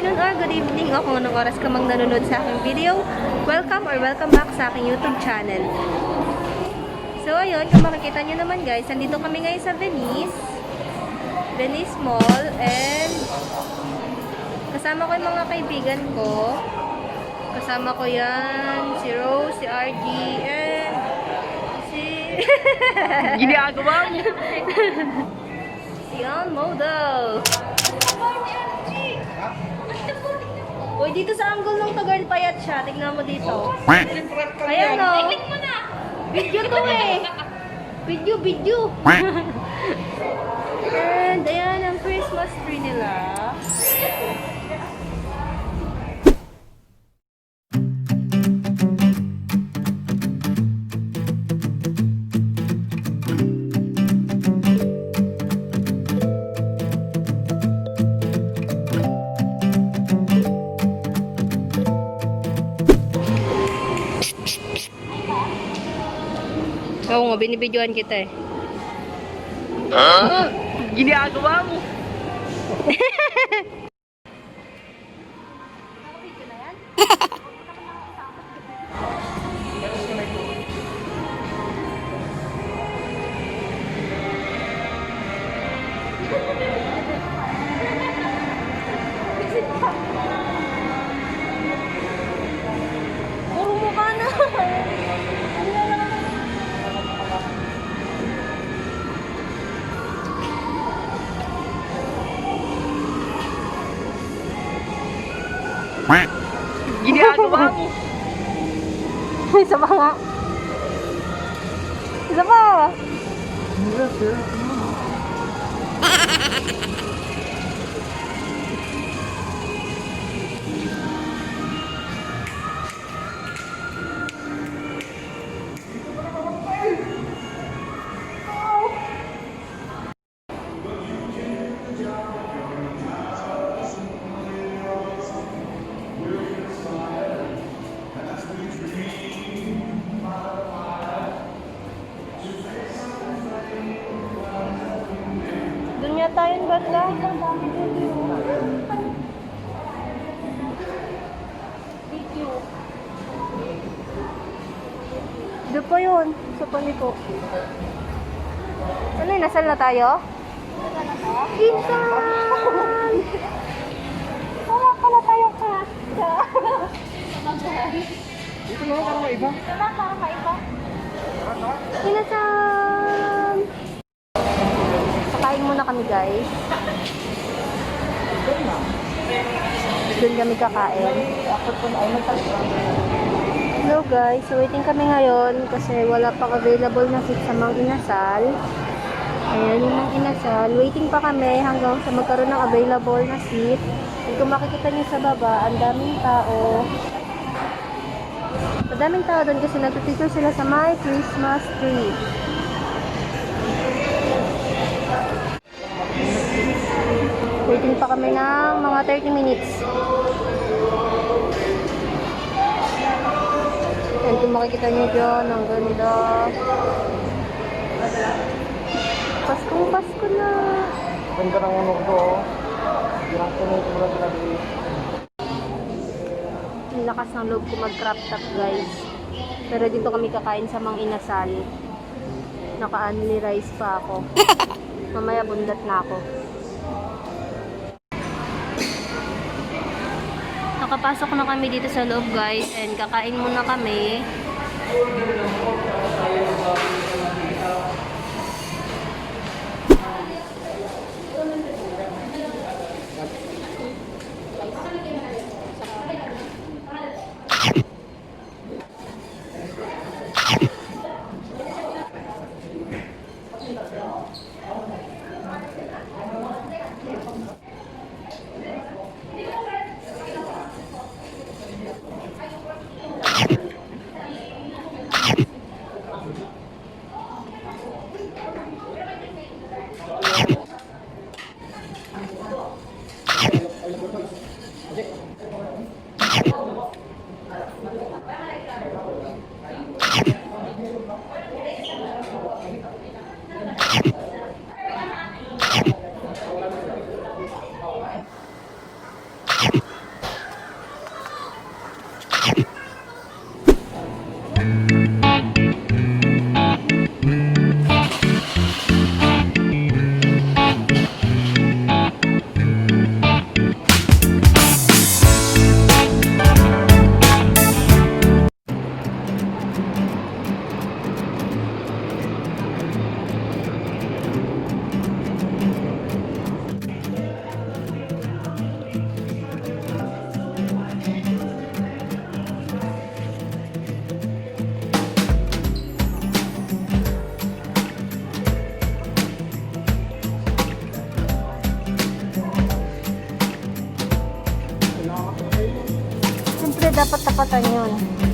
afternoon or good evening o kung anong oras ka mang nanonood sa aking video. Welcome or welcome back sa aking YouTube channel. So ayun, kung makikita nyo naman guys, nandito kami ngayon sa Venice Mall, and kasama ko yung mga kaibigan ko. Kasama ko yan, si Rose, si RG, and si... Ginagawa mo! si Model. Uy, dito sa angle ng to girl, payat siya. Tignan mo dito. Ayan o. Click mo na. Video to eh. Video. And ayan ang Christmas tree nila. Oo nga, binibidyoan kita eh. Ginagawa mo! Puro mukha na. Ginagawa mo! Isa pa nga. Isa pa. Doon nga tayong banda. Doon po yun. Sa paliko. Ano yun? Nasal na tayo? Pinsan! Wala pala tayong kasa. Dito na para maiba. Para maiba. Pinsan! Kakain muna kami guys. Doon kami kakain. Hello guys, so waiting kami ngayon kasi wala pang available na seat sa Mang Inasal. Ayan yung Mang Inasal. Waiting pa kami hanggang sa magkaroon ng available na seat. And kung makikita nyo sa baba, ang daming tao. Madaming tao doon kasi nagpipicture sila sa my Christmas tree. Waiting pa kami ng mga 30 minutes. And kung makikita nyo dyan, ang ganda. Paskong Pasko na. Ganda ng ano ko. Ang lakas ng loob ko mag-crop top guys. Pero dito kami kakain sa Mang Inasal. Naka-only rice pa ako. Mamaya bundat na ako. Nakapasok na kami dito sa loob guys, and kakain muna kami. dapat tapatan yun.